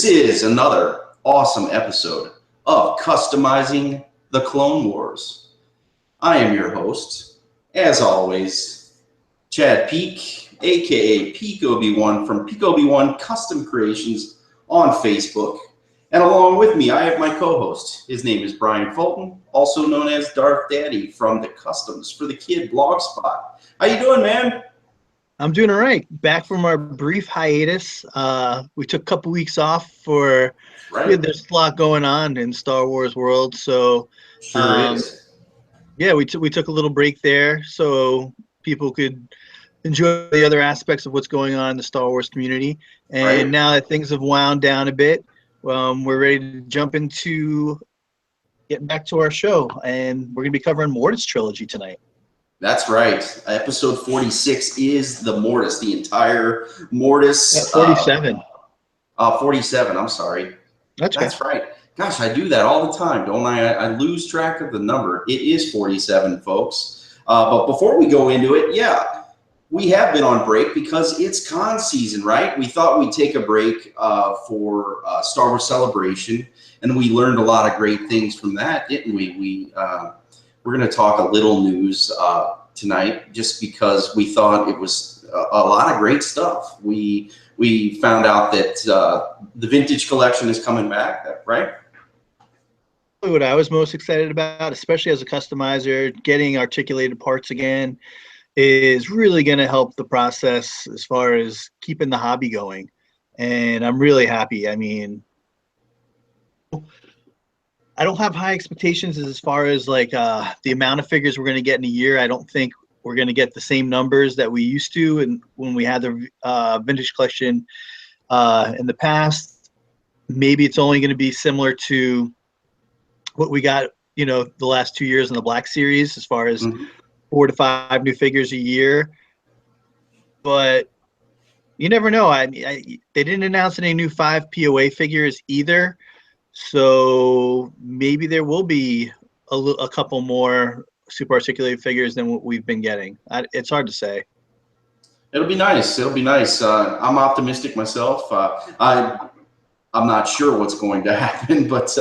This is another awesome episode of Customizing the Clone Wars. I am your host, as always, Chad Peak, aka Peak Obi-Wan from Peak Obi-Wan Custom Creations on Facebook. And along with me, I have my co-host. His name is Brian Fulton, also known as Darth Daddy from the Customs for the Kid blog spot. How you doing, man? I'm doing all right. Back from our brief hiatus. We took a couple weeks off for there's a lot going on in Star Wars world. So Sure is. Yeah, we took a little break there so people could enjoy the other aspects of what's going on in the Star Wars community. And now that things have wound down a bit, we're ready to jump into getting back to our show. And we're going to be covering Mortis Trilogy tonight. That's right. Episode 46 is the Mortis, the entire Mortis. 47. 47, I'm sorry. That's right. Gosh, I do that all the time, don't I? I lose track of the number. It is 47, folks. But before we go into it, yeah, we have been on break because it's con season, right? We thought we'd take a break for Star Wars Celebration, and we learned a lot of great things from that, didn't we? We're going to talk a little news tonight just because we thought it was a lot of great stuff. We found out that the vintage collection is coming back, right? What I was most excited about, especially as a customizer, getting articulated parts again is really going to help the process as far as keeping the hobby going. And I'm really happy. I mean, I don't have high expectations as far as like the amount of figures we're going to get in a year. I don't think we're going to get the same numbers that we used to and when we had the vintage collection in the past. Maybe it's only going to be similar to what we got, the last 2 years in the Black Series, as far as 4 to 5 new figures a year. But you never know. They didn't announce any new 5 POA figures either. So maybe there will be a couple more super articulated figures than what we've been getting. It's hard to say. It'll be nice. It'll be nice. I'm optimistic myself. I'm not sure what's going to happen, but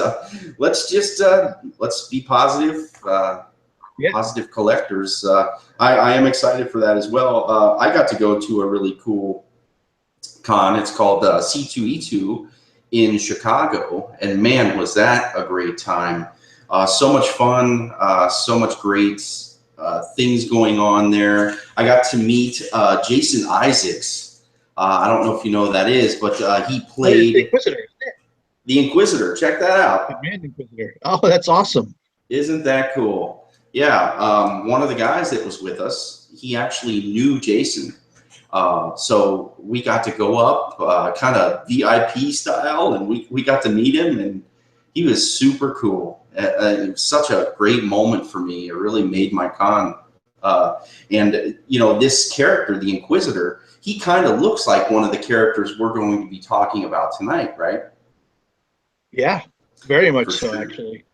let's be positive. Positive collectors. I am excited for that as well. I got to go to a really cool con. It's called C2E2 in Chicago, and man, was that a great time. So much fun, so much great things going on there. I got to meet Jason Isaacs. I don't know if you know who that is, but he played the Inquisitor. The Inquisitor. Check that out. The Grand Inquisitor. Oh, that's awesome. Isn't that cool? Yeah, one of the guys that was with us, he actually knew Jason. So we got to go up kind of VIP style, and we got to meet him, and he was super cool. It was such a great moment for me. It really made my con. And this character, the Inquisitor, he kind of looks like one of the characters we're going to be talking about tonight, right? Yeah, very much For so, sure. actually.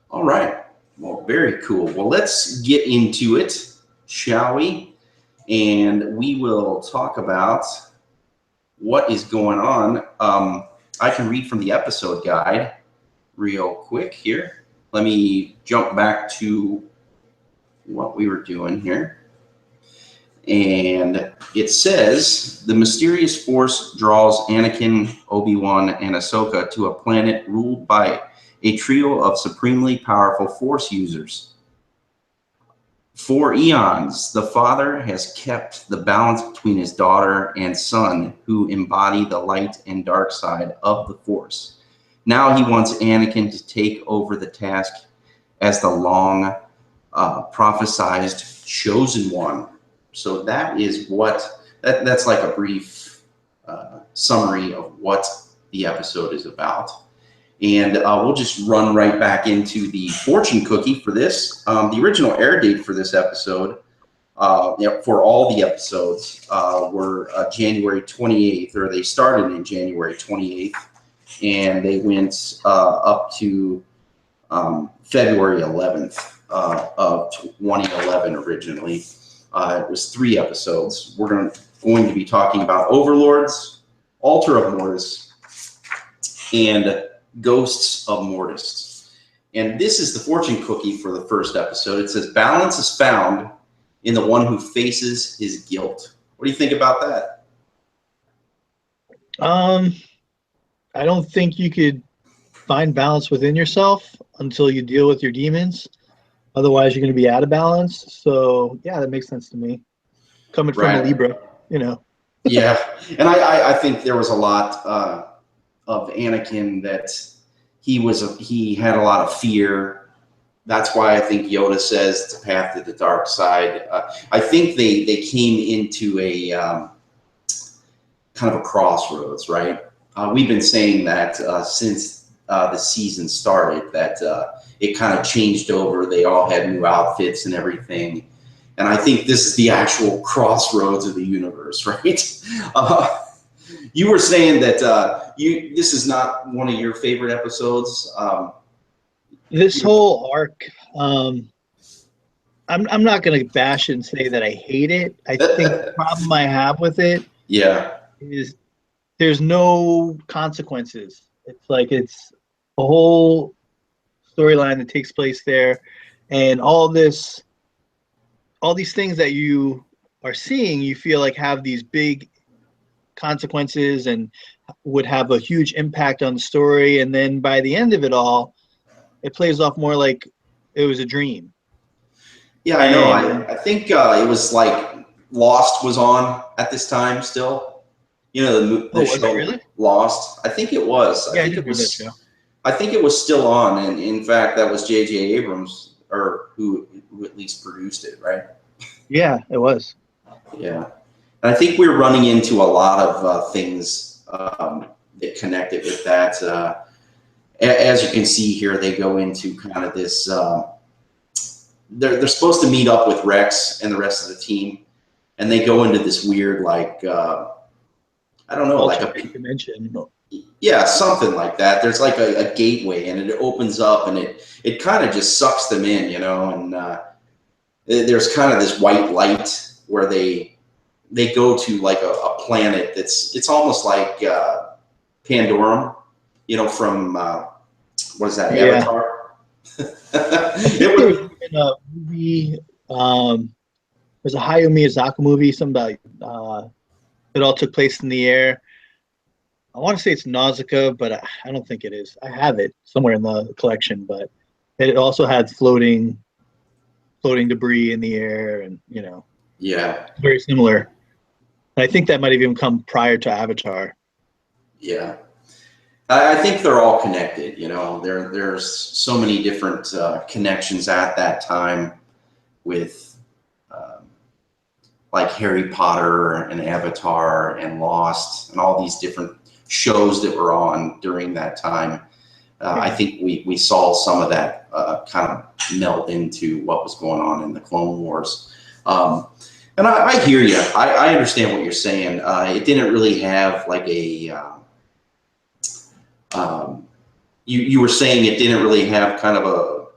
All right. Well, very cool. Well, let's get into it, shall we? And we will talk about what is going on. I can read from the episode guide real quick here. Let me jump back to what we were doing here. And it says, the mysterious force draws Anakin, Obi-Wan, and Ahsoka to a planet ruled by a trio of supremely powerful force users. For eons, the father has kept the balance between his daughter and son, who embody the light and dark side of the Force. Now he wants Anakin to take over the task as the long prophesized chosen one. So that is that's like a brief summary of what the episode is about. And we'll just run right back into the fortune cookie for this. The original air date for this episode, for all the episodes, were January 28th, or they started in January 28th, and they went up to February 11th of 2011 originally. It was 3 episodes. We're going to be talking about Overlords, Altar of Mortis, and Ghosts of Mortis. And this is the fortune cookie for the first episode. It says, balance is found in the one who faces his guilt. What do you think about that? I don't think you could find balance within yourself until you deal with your demons. Otherwise, you're going to be out of balance. So, yeah, that makes sense to me. Coming from a Libra, you know. Yeah, and I think there was a lot of Anakin that he had a lot of fear. That's why I think Yoda says it's a path to the dark side. I think they came into a kind of a crossroads, right? We've been saying that since the season started, that it kind of changed over. They all had new outfits and everything. And I think this is the actual crossroads of the universe, right? You were saying that this is not one of your favorite episodes. This whole arc, I'm not going to bash it and say that I hate it. I think the problem I have with it is there's no consequences. It's like it's a whole storyline that takes place there, and all these things that you are seeing, you feel like have these big consequences and would have a huge impact on the story. And then by the end of it all, it plays off more like it was a dream. Yeah, I know. I think it was like Lost was on at this time still. You know, the show really? Lost. I think it was. Yeah, I think it was. I think it was still on, and in fact, that was J.J. Abrams, or who at least produced it, right? Yeah, it was. Yeah, and I think we're running into a lot of things that connected with that. As you can see here, they go into kind of this. They're supposed to meet up with Rex and the rest of the team, and they go into this weird, like I don't know, like a dimension. Yeah, something like that. There's like a gateway, and it opens up, and it kind of just sucks them in, you know. And there's kind of this white light where they go to like a planet it's almost like Pandorum, you know, from what is that, Avatar? It was in a movie. There's a Hayao Miyazaki movie, something about it all took place in the air. I want to say it's Nausicaa, but I don't think it is. I have it somewhere in the collection, but it also had floating debris in the air, and you know, very similar. And I think that might have even come prior to Avatar. Yeah, I think they're all connected. You know, there's so many different connections at that time with like Harry Potter and Avatar and Lost and all these different shows that were on during that time. I think we saw some of that kind of melt into what was going on in the Clone Wars. And I hear you. I understand what you're saying. It didn't really have like a you were saying it didn't really have kind of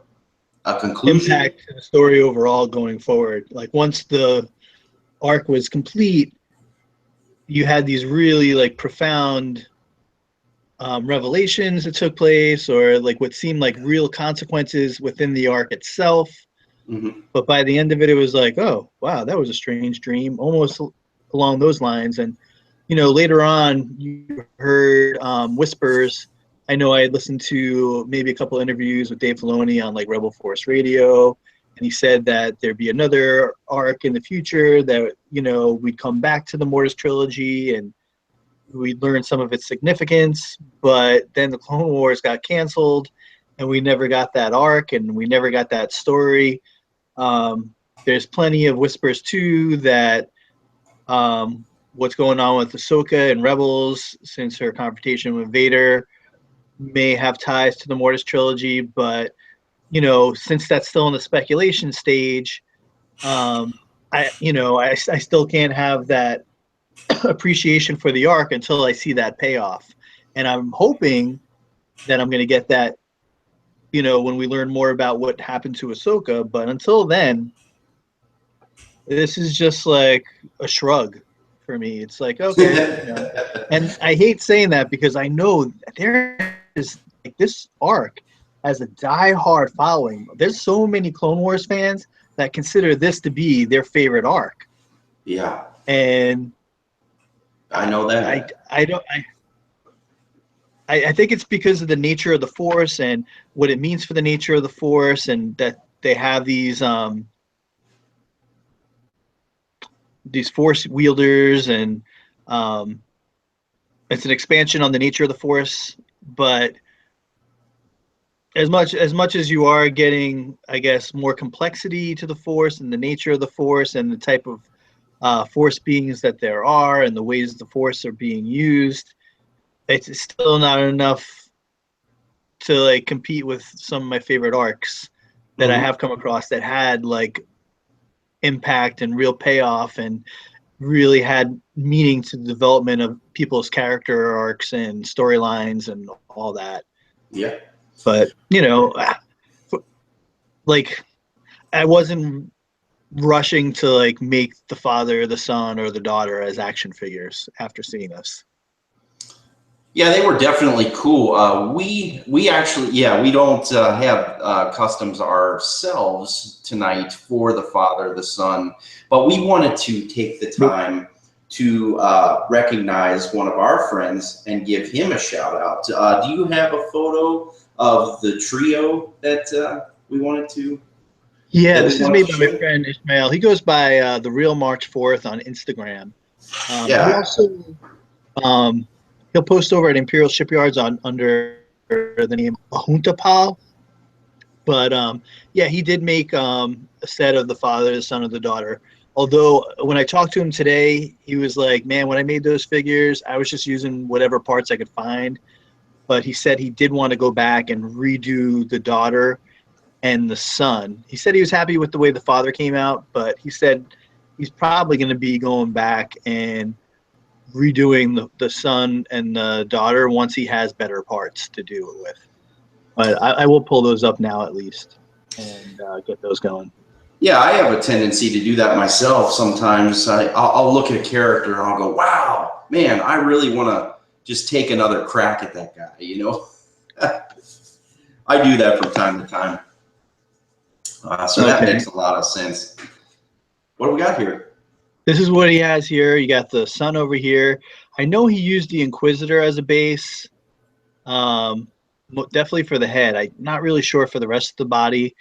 a conclusion. Impact to the story overall going forward. Like once the arc was complete, you had these really like profound revelations that took place, or like what seemed like real consequences within the arc itself. Mm-hmm. But by the end of it, it was like, oh wow, that was a strange dream, almost along those lines. And you know, later on, you heard whispers. I know I had listened to maybe a couple interviews with Dave Filoni on like Rebel Force Radio, and he said that there'd be another arc in the future that, you know, we'd come back to the Mortis Trilogy and we'd learn some of its significance. But then the Clone Wars got canceled, and we never got that arc, and we never got that story. There's plenty of whispers too that what's going on with Ahsoka and Rebels since her confrontation with Vader may have ties to the Mortis Trilogy, but you know, since that's still in the speculation stage, I still can't have that appreciation for the arc until I see that payoff. And I'm hoping that I'm going to get that, you know, when we learn more about what happened to Ahsoka. But until then, this is just like a shrug for me. It's like, okay, you know, And I hate saying that because I know there is like this arc has a die-hard following. There's so many Clone Wars fans that consider this to be their favorite arc. Yeah, And I know that. I think it's because of the nature of the Force and what it means for the nature of the Force, and that they have these Force wielders, and um, it's an expansion on the nature of the Force. But as much as you are getting, I guess, more complexity to the Force and the nature of the Force and the type of Force beings that there are and the ways the Force are being used, it's still not enough to like compete with some of my favorite arcs that I Hmm. have come across that had like impact and real payoff and really had meaning to the development of people's character arcs and storylines and all that. Yeah. But like I wasn't rushing to like make the father, the son, or the daughter as action figures after seeing this. Yeah, they were definitely cool. We actually, yeah, we don't have customs ourselves tonight for the father, the son, but we wanted to take the Nope. time to recognize one of our friends and give him a shout out. Do you have a photo of the trio that we wanted to Yeah, that we this is wanted made to by my show? friend Ishmael. He goes by the real March 4th on Instagram. He Yeah, also um, he'll post over at Imperial Shipyards on under the name Ahuntapal. But yeah, he did make a set of the father, the son, of the daughter. Although when I talked to him today, he was like, "Man, when I made those figures, I was just using whatever parts I could find." But he said he did want to go back and redo the daughter and the son. He said he was happy with the way the father came out, but he said he's probably going to be going back and redoing the son and the daughter once he has better parts to do it with. But I will pull those up now at least and get those going. yeah, I have a tendency to do that myself sometimes. I'll look at a character and I'll go, wow, man, I really want to just take another crack at that guy, you know? I do that from time to time. So that Okay. makes a lot of sense. What do we got here? This is what he has here. You got the sun over here. I know he used the Inquisitor as a base, um, definitely for the head. I'm not really sure for the rest of the body.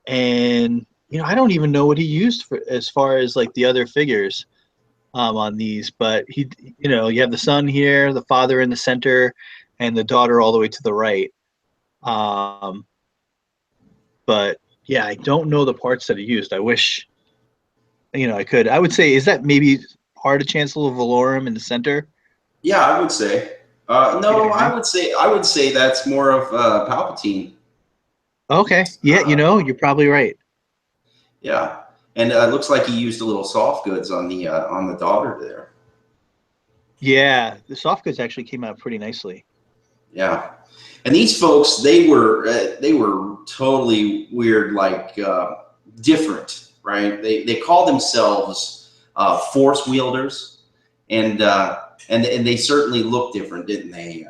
And, I don't even know what he used for as far as like the other figures on these. But you have the son here, the father in the center, and the daughter all the way to the right. Um, but yeah, I don't know the parts that he used. I wish, I could. I would say, is that maybe part of Chancellor Valorum in the center? Yeah, I would say. No, Yeah. I would say that's more of Palpatine. Okay. Yeah, Uh, you're probably right. yeah, and it looks like he used a little soft goods on the daughter there. Yeah, the soft goods actually came out pretty nicely. Yeah, and these folks they were totally weird, like different, right? They call themselves force wielders, and and they certainly look different, didn't they?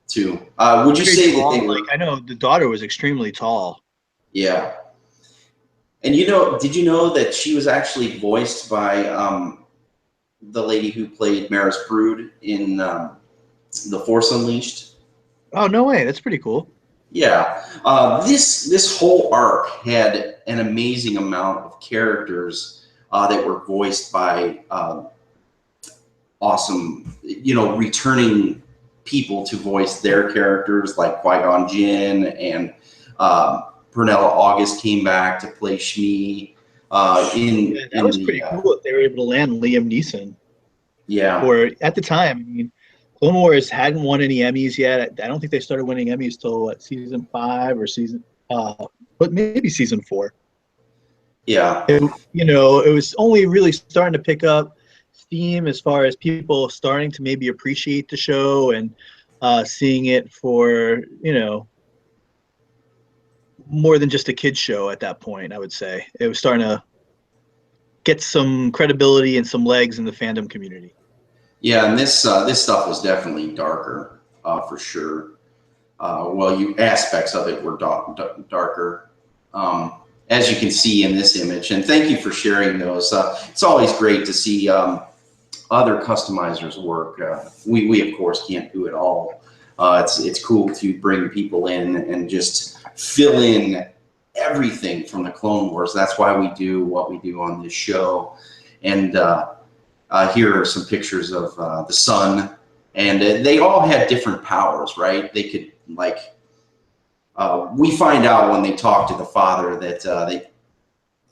Too. Would you Very say that they tall. Like were? I know the daughter was extremely tall. Yeah. And did you know that she was actually voiced by the lady who played Maris Brood in The Force Unleashed? Oh, no way. That's pretty cool. Yeah, this whole arc had an amazing amount of characters that were voiced by awesome, returning people to voice their characters, like Qui-Gon Jinn and Pernella August came back to play Shmi Yeah, that in was the pretty cool that they were able to land Liam Neeson. yeah. For at the time, I mean, Clone Wars hadn't won any Emmys yet. I don't think they started winning Emmys till what, season 5 or but maybe season 4. Yeah. It was only really starting to pick up steam as far as people starting to maybe appreciate the show and seeing it for more than just a kids show at that point. I would say it was starting to get some credibility and some legs in the fandom community. Yeah, and this stuff was definitely darker, for sure. Well, aspects of it were darker, as you can see in this image. And thank you for sharing those. It's always great to see other customizers work. We of course can't do it all. It's cool to bring people in and just fill in everything from the Clone Wars. That's why we do what we do on this show. And here are some pictures of the son, and they all had different powers, right? They could, like, we find out when they talk to the father that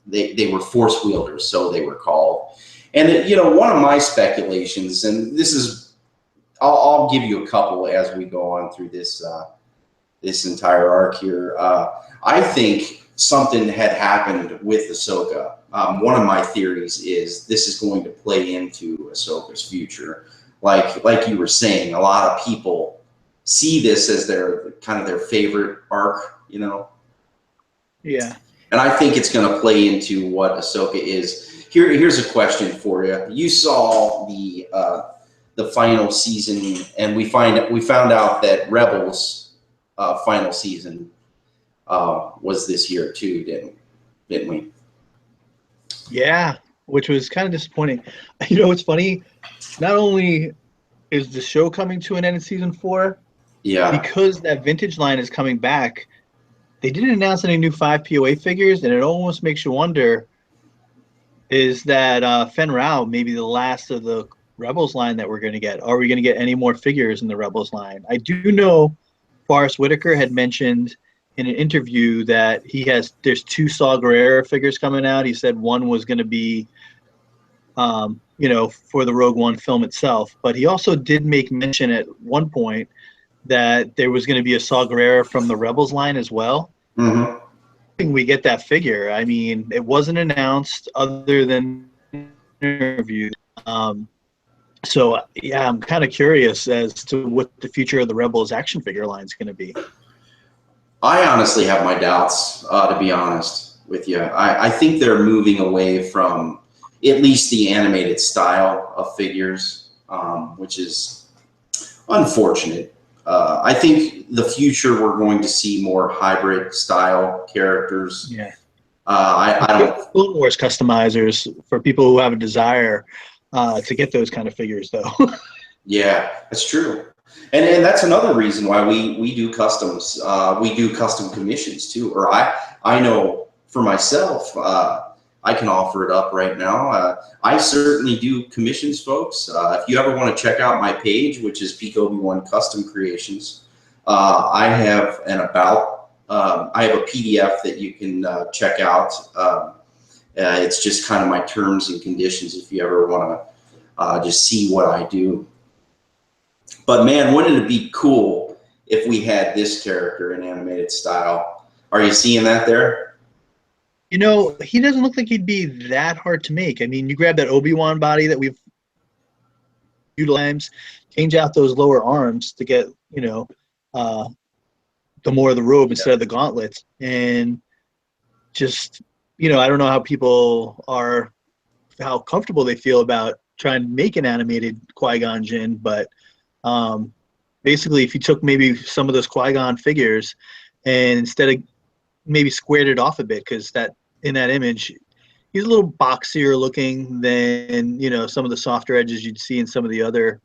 they were force wielders, so they were called. And you know, one of my speculations, and this is, I'll give you a couple as we go on through this this entire arc here. I think something had happened with Ahsoka. One of my theories is this is going to play into Ahsoka's future. Like you were saying, a lot of people see this as their kind of their favorite arc, you know? Yeah. And I think it's going to play into what Ahsoka is. Here's a question for you. You saw the final season, and we found out that Rebels final season was this year too, didn't we? Yeah, which was kind of disappointing. You know, what's funny? Not only is the show coming to an end in season 4, Yeah. because that vintage line is coming back, they didn't announce any new 5 POA figures, and it almost makes you wonder, is that Fen Rao maybe the last of the Rebels line that we're going to get? Are we going to get any more figures in the Rebels line? I do know Forrest Whitaker had mentioned in an interview that there's 2 Saw Gerrera figures coming out. He said one was going to be you know, for the Rogue One film itself, but he also did make mention at one point that there was going to be a Saw Gerrera from the Rebels line as well. Mm-hmm. We get that figure. I mean, it wasn't announced other than interview. So yeah, I'm kind of curious as to what the future of the Rebels action figure line is going to be. I honestly have my doubts, to be honest with you. I think they're moving away from at least the animated style of figures, which is unfortunate. I think the future we're going to see more hybrid style characters. Yeah. I don't. Clone Wars customizers for people who have a desire to get those kind of figures, though. Yeah, that's true. And that's another reason why we do customs. We do custom commissions too. Or I know for myself, I can offer it up right now. I certainly do commissions, folks. If you ever want to check out my page, which is Peak Obi-Wan Custom Creations, I have I have a PDF that you can check out. It's just kind of my terms and conditions if you ever want to just see what I do. But man, wouldn't it be cool if we had this character in animated style? Are you seeing that there? You know, he doesn't look like he'd be that hard to make. I mean, you grab that Obi-Wan body that we've utilized, change out those lower arms to get, you know, the more of the robe instead of the gauntlets, and just, you know, I don't know how comfortable they feel about trying to make an animated Qui-Gon Jinn, but basically, if you took maybe some of those Qui-Gon figures and instead of maybe squared it off a bit, because that in that image, he's a little boxier looking than, you know, some of the softer edges you'd see in some of the other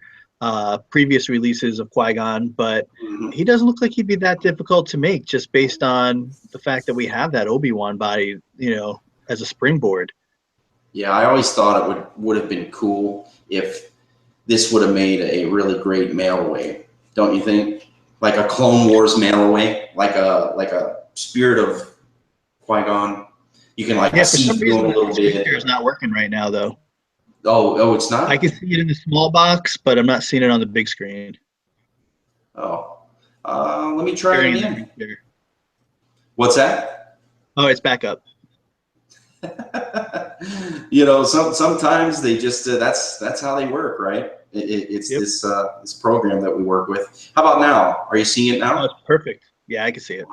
previous releases of Qui-Gon, but he doesn't look like he'd be that difficult to make just based on the fact that we have that Obi-Wan body, you know, as a springboard. Yeah, I always thought it would have been cool if this would have made a really great mail-away, don't you think? Like a Clone Wars mail-away, like a Spirit of Qui-Gon. You can like see through him a little bit. It's not working right now, though. Oh, it's not? I can see it in the small box, but I'm not seeing it on the big screen. Oh, let me try it again. What's that? Oh, it's back up. You know, sometimes they just that's how they work, right? It's this program that we work with. How about now? Are you seeing it now? Oh, it's perfect. Yeah, I can see it.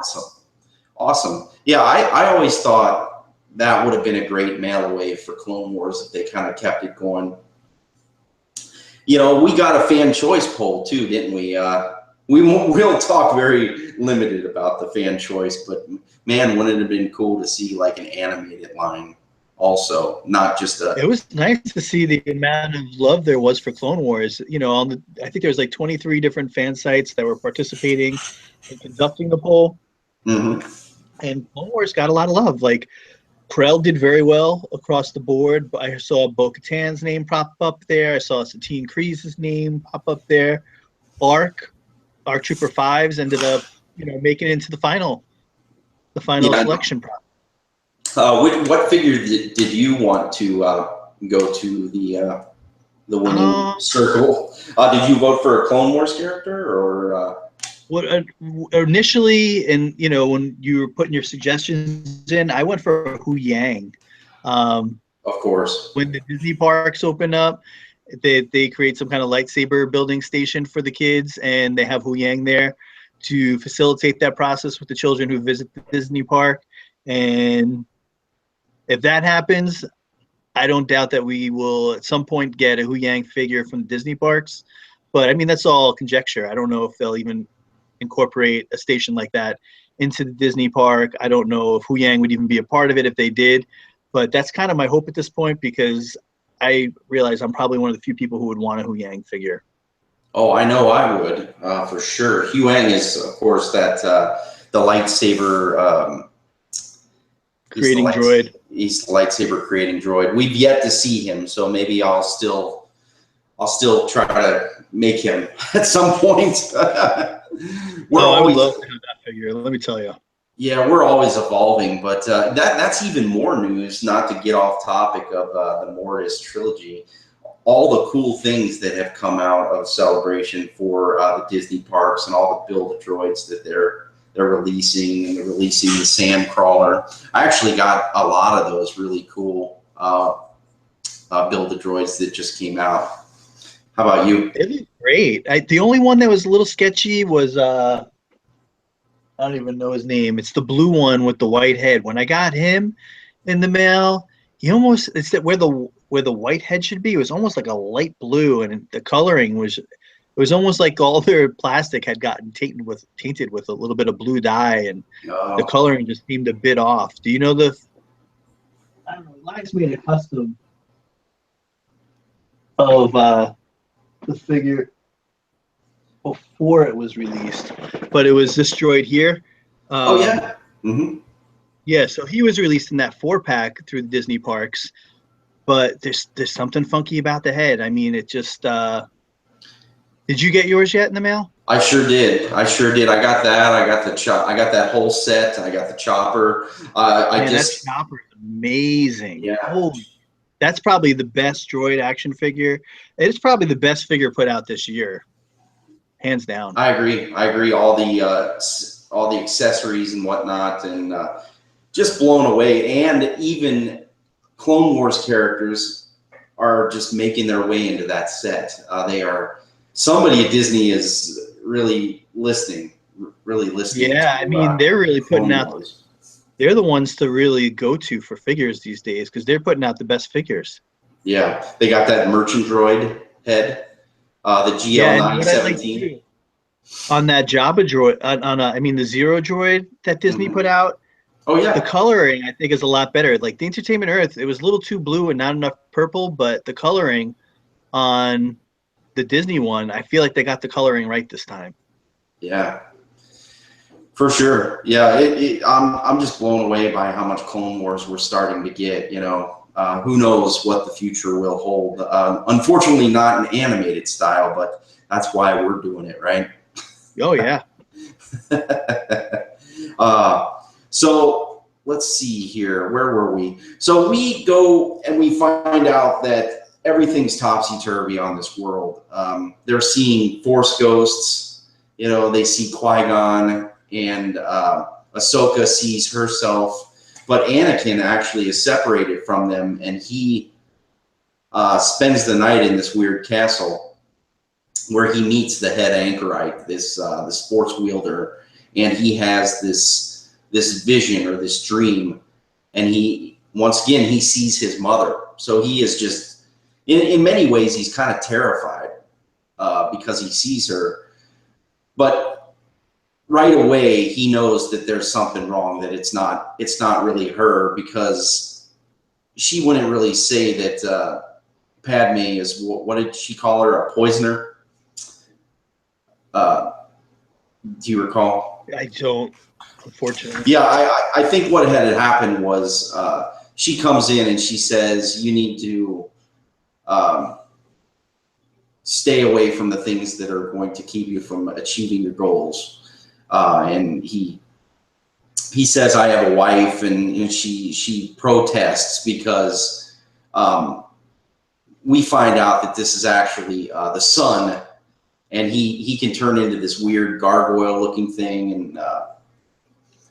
Awesome. Yeah, I always thought that would have been a great mail away for Clone Wars if they kind of kept it going. You know, we got a fan choice poll too, didn't we? We'll talk very limited about the fan choice, but man, wouldn't it have been cool to see like an animated line also, not just a. It was nice to see the amount of love there was for Clone Wars. You know, I think there was like 23 different fan sites that were participating and conducting the poll, Mhm. and Clone Wars got a lot of love. Like Krell did very well across the board. I saw Bo-Katan's name pop up there. I saw Satine Kryze's name pop up there. Our Trooper Fives ended up, making it into the final Yeah. selection process. What figure did you want to go to the winning circle? Did you vote for a Clone Wars character or? What initially, and when you were putting your suggestions in, I went for Hu Yang. Of course. When the Disney parks open up, they create some kind of lightsaber building station for the kids, and they have Hu Yang there to facilitate that process with the children who visit the Disney park. And if that happens, I don't doubt that we will at some point get a Hu Yang figure from the Disney parks. But I mean, that's all conjecture. I don't know if they'll even incorporate a station like that into the Disney park. I don't know if Hu Yang would even be a part of it if they did. But that's kind of my hope at this point, because I realize I'm probably one of the few people who would want a Hu Yang figure. Oh, I know I would, for sure. Hu Yang is, of course, that the lightsaber Creating droid. He's the lightsaber creating droid. We've yet to see him, so maybe I'll still try to make him at some point. I would love to have that figure. Let me tell you. Yeah, we're always evolving, but that's even more news. Not to get off topic of the Mortis Trilogy, all the cool things that have come out of Celebration for the Disney parks and all the Build-A-Droids that they're releasing, and they're releasing the Sandcrawler. I actually got a lot of those really cool Build-A-Droids that just came out. How about you? It was great. The only one that was a little sketchy was I don't even know his name. It's the blue one with the white head. When I got him in the mail, it's that where the white head should be. It was almost like a light blue, and the coloring was almost like all their plastic had gotten tainted with a little bit of blue dye, and the coloring just seemed a bit off. Do you know I don't know. Lions made a custom of the figure before it was released, but it was this droid here. Oh yeah. Mm-hmm. Yeah, so he was released in that 4-pack through the Disney parks, but there's something funky about the head. I mean, it just. Did you get yours yet in the mail? I sure did. I got that. I got that whole set. I got the chopper. That chopper is amazing. Yeah. Holy, that's probably the best droid action figure. It's probably the best figure put out this year, hands down. I agree. All the accessories and whatnot, and just blown away. And even Clone Wars characters are just making their way into that set. Somebody at Disney is really listening. Yeah, I mean, they're really putting out. They're the ones to really go to for figures these days, because they're putting out the best figures. Yeah, they got that merchant droid head, the GL917. On that Jabba droid, the Zero droid that Disney put out. Oh yeah. The coloring, I think, is a lot better. Like the Entertainment Earth, it was a little too blue and not enough purple, but the coloring on the Disney one, I feel like they got the coloring right this time. Yeah, for sure. Yeah, I'm just blown away by how much Clone Wars we're starting to get. Who knows what the future will hold. Unfortunately, not an animated style, but that's why we're doing it, right? Oh yeah. So let's see here. Where were we? So we go and we find out that everything's topsy-turvy on this world. They're seeing Force ghosts. They see Qui-Gon, and Ahsoka sees herself. But Anakin actually is separated from them, and he spends the night in this weird castle where he meets the head anchorite, this the sports wielder, and he has this vision or this dream, and he sees his mother. So he is just, in many ways, he's kind of terrified. because he sees her. But right away, he knows that there's something wrong, that it's not really her, because she wouldn't really say that Padme is, what did she call her, a poisoner? Do you recall? I don't, unfortunately. Yeah, I think what had happened was she comes in and she says, you need to stay away from the things that are going to keep you from achieving your goals. And he says, I have a wife, and she protests because we find out that this is actually the son, and he can turn into this weird gargoyle looking thing, and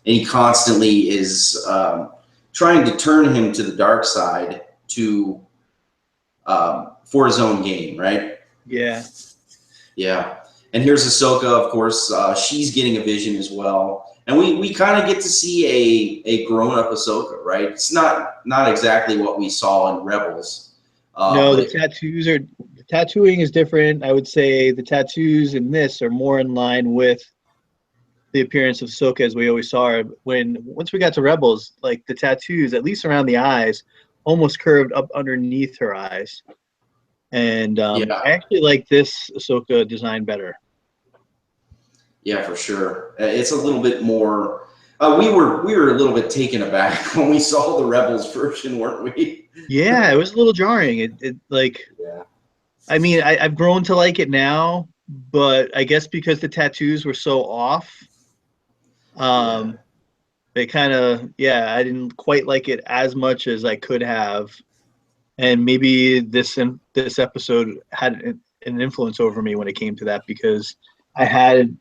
he constantly is trying to turn him to the dark side for his own gain, right? Yeah. Yeah. And here's Ahsoka, of course. She's getting a vision as well. And we kind of get to see a grown-up Ahsoka, right? It's not exactly what we saw in Rebels. No, the tattooing is different. I would say the tattoos in this are more in line with the appearance of Ahsoka as we always saw her. Once we got to Rebels, like the tattoos, at least around the eyes, almost curved up underneath her eyes. And I actually like this Ahsoka design better. Yeah, for sure. It's a little bit more. We were a little bit taken aback when we saw the Rebels version, weren't we? Yeah, it was a little jarring. Yeah. I mean, I've grown to like it now, but I guess because the tattoos were so off, they kind of, I didn't quite like it as much as I could have. And maybe this episode had an influence over me when it came to that, because I had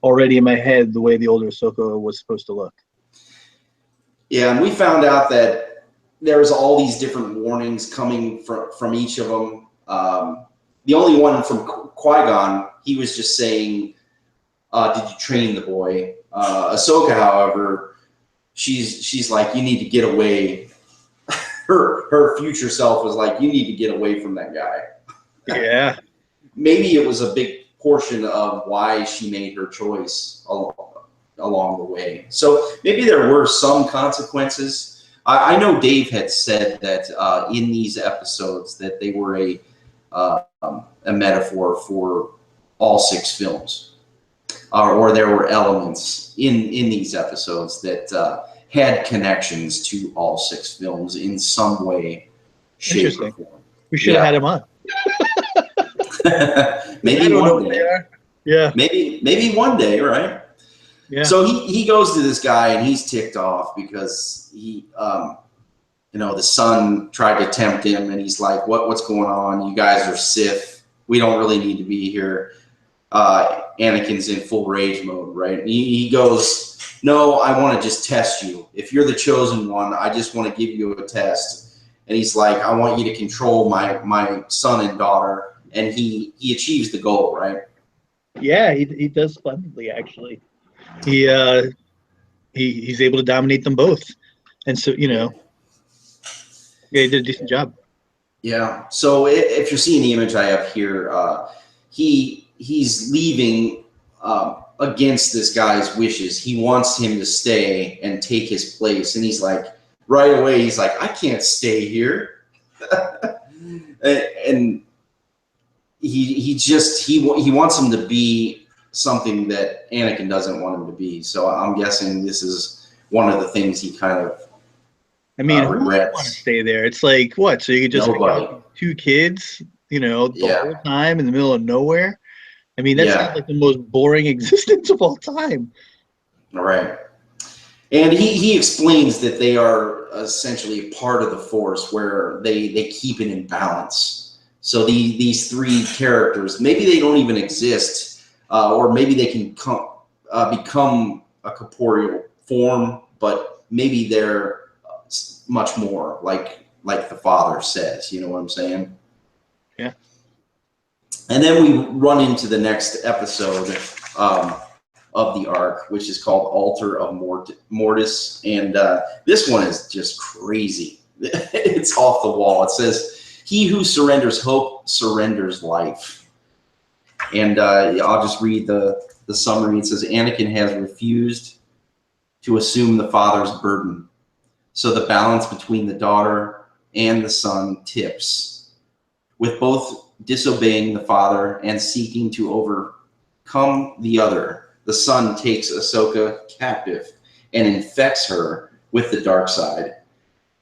already in my head the way the older Ahsoka was supposed to look. Yeah, and we found out that there's all these different warnings coming from each of them. The only one from Qui-Gon, he was just saying, did you train the boy? Ahsoka, however, she's like, you need to get away. Her future self was like, you need to get away from that guy. Yeah. Maybe it was a big portion of why she made her choice along the way. So maybe there were some consequences. I know Dave had said that in these episodes that they were a metaphor for all 6 films, or there were elements in these episodes that had connections to all 6 films in some way, shape, or form. We should have had him on. Maybe one day. Yeah. Maybe one day, right? Yeah. So he goes to this guy and he's ticked off because the son tried to tempt him, and he's like, what's going on? You guys are Sith. We don't really need to be here. Anakin's in full rage mode, right? And he goes, no, I want to just test you. If you're the chosen one, I just want to give you a test. And he's like, I want you to control my son and daughter. And he achieves the goal, right? Yeah, he does splendidly, actually. He's able to dominate them both. And so, he did a decent job. Yeah. So if you're seeing the image I have here, he's leaving against this guy's wishes. He wants him to stay and take his place. And he's like, right away, he's like, I can't stay here. And he wants him to be something that Anakin doesn't want him to be. So I'm guessing this is one of the things he kind of regrets. Who would want to stay there? It's like, what? So you could just have 2 kids, the whole time in the middle of nowhere? I mean, that sounds like the most boring existence of all time. All right. And he explains that they are essentially part of the Force, where they keep it in balance. So these 3 characters, maybe they don't even exist, or maybe they can become a corporeal form, but maybe they're much more like the Father says. You know what I'm saying? Yeah. And then we run into the next episode of the arc, which is called Altar of Mortis. And this one is just crazy. It's off the wall. It says, he who surrenders hope surrenders life. And I'll just read the summary. It says, Anakin has refused to assume the father's burden. So the balance between the daughter and the son tips. With both disobeying the father and seeking to overcome the other, the son takes Ahsoka captive and infects her with the dark side,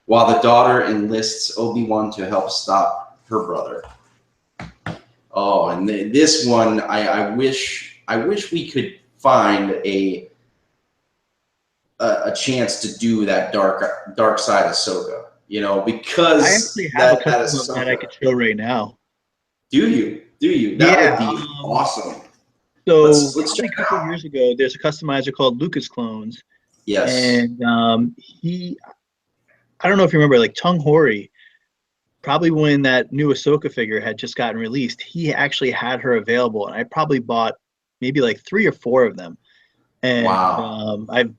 while the daughter enlists Obi-Wan to help stop her brother. Oh, and this one, I wish we could find a chance to do that dark side Ahsoka, you know, because I actually have a that custom that I could show right now. Do you? That Yeah. would be awesome. So Let's probably check a couple of years ago, there's a customizer called Lucas Clones. Yes. And I don't know if you remember, like Tung Hori, probably when that new Ahsoka figure had just gotten released, he actually had her available, and I probably bought maybe like 3 or 4 of them. And Wow. I've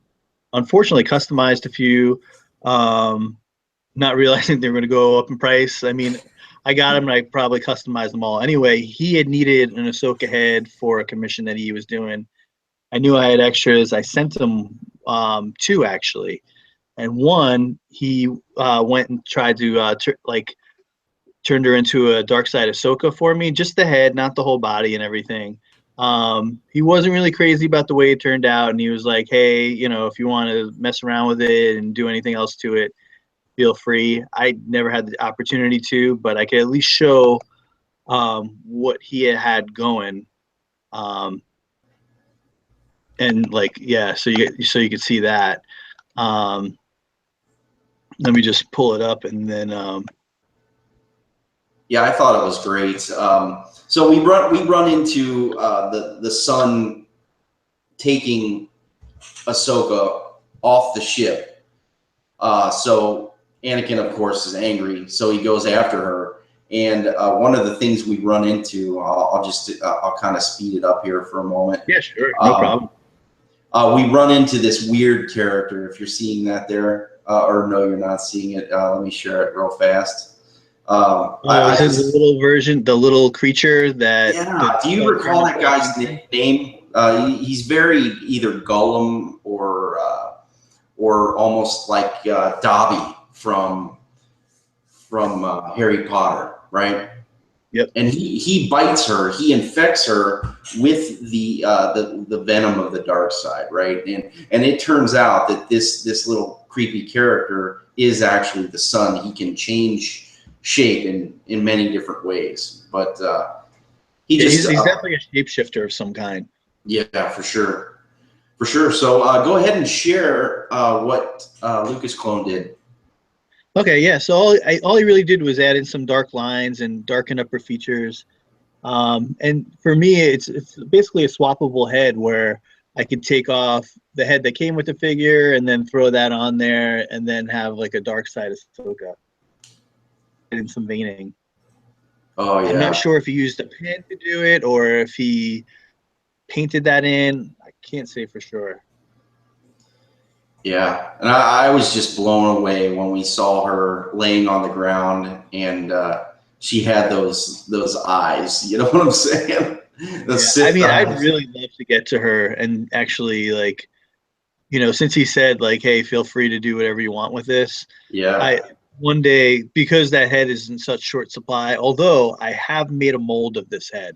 unfortunately customized a few, not realizing they were going to go up in price. I mean, I got them and I probably customized them all. Anyway, he had needed an Ahsoka head for a commission that he was doing. I knew I had extras. I sent him 2 actually, and one he went and tried to turned her into a dark side Ahsoka for me, just the head, not the whole body and everything. He wasn't really crazy about the way it turned out, and he was like, "Hey, you know, if you want to mess around with it and do anything else to it, feel free." I never had the opportunity to, but I could at least show what he had going, and like, yeah, so you could see that. Um, Let me just pull it up, and then Yeah, I thought it was great. So we run into the son taking Ahsoka off the ship. So Anakin, of course, is angry, so he goes after her. And one of the things we run into, I'll kind of speed it up here for a moment. yeah, sure, no problem. We run into this weird character. If you're seeing that there, or no, you're not seeing it. Let me share it real fast. This is the little version, the little creature that. Yeah. Do you recall that guy's name? He's very either Gollum or almost like Dobby from Harry Potter, right? Yep. And he bites her. He infects her with the venom of the dark side, right? And it turns out that this little creepy character is actually the son. He can change shape in many different ways, but he's definitely a shapeshifter of some kind. Yeah, for sure. So go ahead and share what Lucas Clone did. Okay, yeah. So all he really did was add in some dark lines and darken up her features. And for me, it's basically a swappable head where I could take off the head that came with the figure and then throw that on there, and then have like a dark side of Ahsoka and some veining. Oh yeah. I'm not sure if he used a pen to do it or if he painted that in. I can't say for sure. Yeah, and I was just blown away when we saw her laying on the ground, and she had those eyes. You know what I'm saying? I mean, I'd really love to get to her and actually, like, you know, since he said like, "Hey, feel free to do whatever you want with this." Yeah. One day, because that head is in such short supply, although I have made a mold of this head.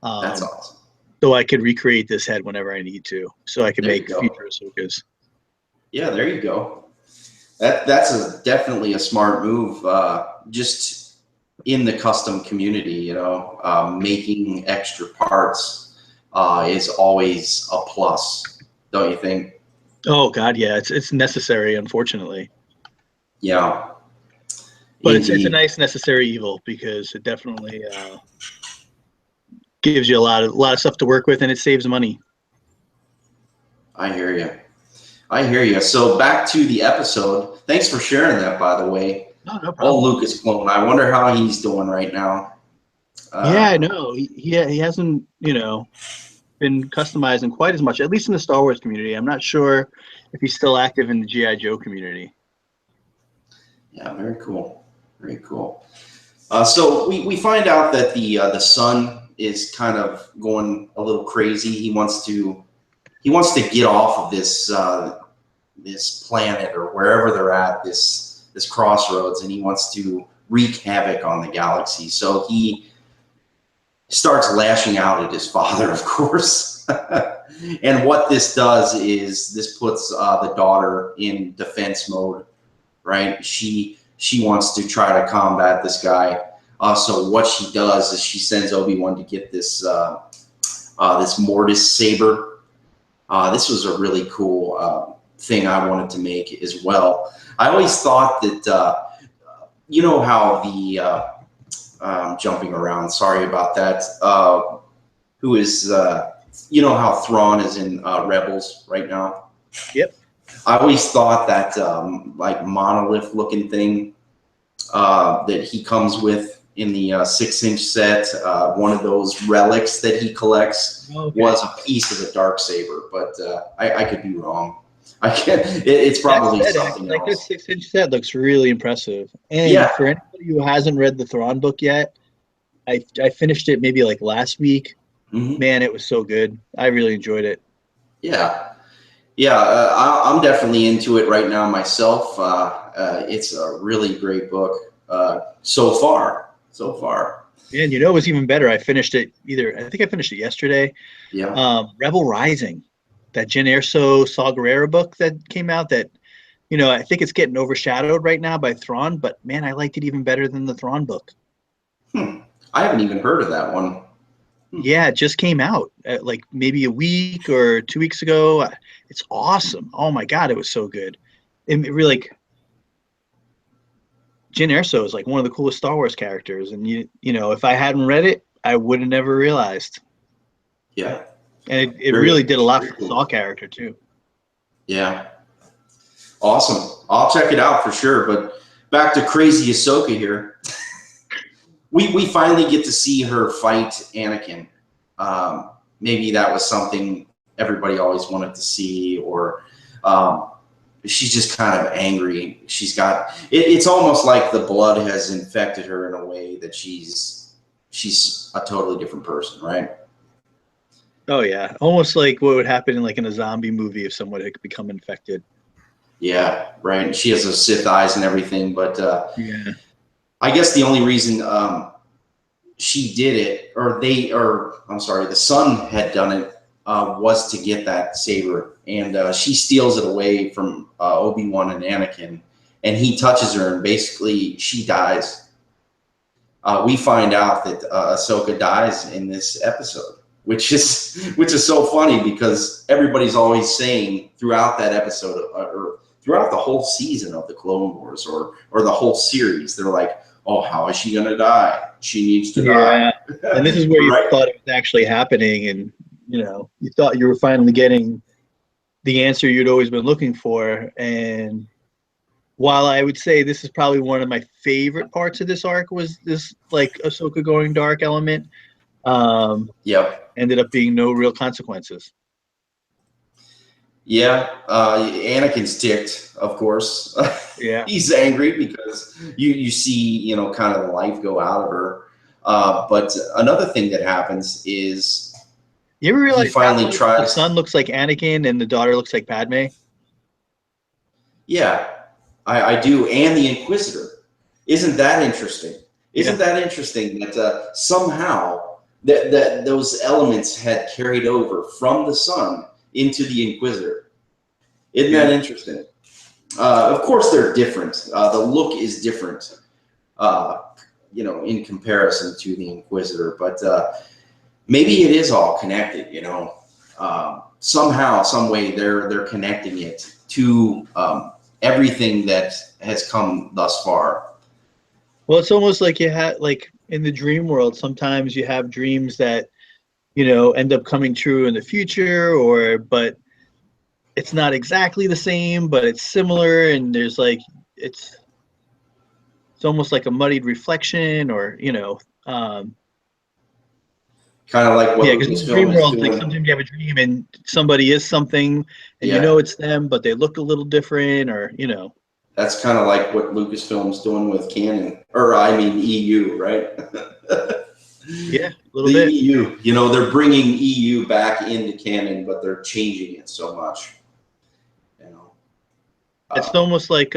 That's awesome. So I could recreate this head whenever I need to, so I can make future Ahsokas. Yeah, there you go. That's definitely a smart move. Just in the custom community, you know, making extra parts is always a plus, don't you think? Oh God, yeah, it's necessary, unfortunately. Yeah. But it's a nice necessary evil, because it definitely gives you a lot of stuff to work with, and it saves money. I hear you. So back to the episode. Thanks for sharing that, by the way. No problem. Oh, Lucas Clone. I wonder how he's doing right now. Yeah, I know. He hasn't, you know, been customizing quite as much, at least in the Star Wars community. I'm not sure if he's still active in the G.I. Joe community. Yeah, very cool. So we find out that the son is kind of going a little crazy. He wants to get off of this planet or wherever they're at, this crossroads, and he wants to wreak havoc on the galaxy. So he starts lashing out at his father, of course. And what this does is this puts the daughter in defense mode, right? She wants to try to combat this guy. So what she does is she sends Obi-Wan to get this this Mortis saber. This was a really cool thing I wanted to make as well. I always thought that you know how the jumping around. Sorry about that. Who is you know how Thrawn is in Rebels right now? Yep. I always thought that like monolith looking thing that he comes with in the 6-inch set, one of those relics that he collects, was a piece of the Darksaber, but I could be wrong. I can't. It's probably something like else. this 6-inch set looks really impressive. And Yeah. for anybody who hasn't read the Thrawn book yet, I finished it maybe like last week. Mhm. Man, it was so good. I really enjoyed it. Yeah. Yeah, I'm definitely into it right now myself. It's a really great book so far. And you know it was even better. I finished it I think I finished it yesterday. Yeah. Rebel Rising, that Jen Erso Saw Gerrera book that came out that, you know, I think it's getting overshadowed right now by Thrawn, but man, I liked it even better than the Thrawn book. I haven't even heard of that one. Yeah, it just came out like maybe a week or 2 weeks ago. It's awesome. Oh my God, it was so good. It really, like, Jyn Erso is like one of the coolest Star Wars characters, and you know, if I hadn't read it, I would have never realized. Yeah. And it really did a lot for the Saw character too. Yeah. Awesome. I'll check it out for sure. But back to crazy Ahsoka here. We finally get to see her fight Anakin. Maybe that was something everybody always wanted to see, or she's just kind of angry. She's got it's almost like the blood has infected her in a way that she's a totally different person, right? Oh yeah, almost like what would happen in a zombie movie if someone had become infected. Yeah, right. And she has those Sith eyes and everything, but yeah. I guess the only reason she did it, I'm sorry, the son had done it, was to get that saber, and she steals it away from Obi-Wan and Anakin, and he touches her, and basically she dies. We find out that Ahsoka dies in this episode, which is so funny because everybody's always saying throughout that episode or throughout the whole season of the Clone Wars or the whole series, they're like, oh, how is she gonna die? She needs to die. And this is where you Right. thought it was actually happening, and you know, you thought you were finally getting the answer you'd always been looking for. And while I would say this is probably one of my favorite parts of this arc was this like Ahsoka going dark element, Yep. ended up being no real consequences. Yeah. Anakin's ticked, of course. Yeah. He's angry because you see, you know, kind of the life go out of her. But another thing that happens is You ever realize he finally the tries. son looks like Anakin and the daughter looks like Padme? Yeah, I do. And the Inquisitor. Isn't that interesting? Isn't that interesting that somehow that those elements had carried over from the son into the Inquisitor? Isn't that interesting? Of course, they're different. The look is different, you know, in comparison to the Inquisitor. But maybe it is all connected. You know, somehow, some way, they're connecting it to everything that has come thus far. Well, it's almost like you had like in the dream world. Sometimes you have dreams that, you know, end up coming true in the future, but it's not exactly the same, but it's similar, and there's like it's almost like a muddied reflection, or you know, Kind of like what because in the dream Lucasfilm is world, like doing. sometimes you have a dream and somebody is something, and you Yeah. know it's them, but they look a little different, or you know. That's kind of like what Lucasfilm's doing with canon, or I mean EU, right? Yeah, a little The bit. EU, you know, they're bringing EU back into canon, but they're changing it so much. You know, It's uh, almost like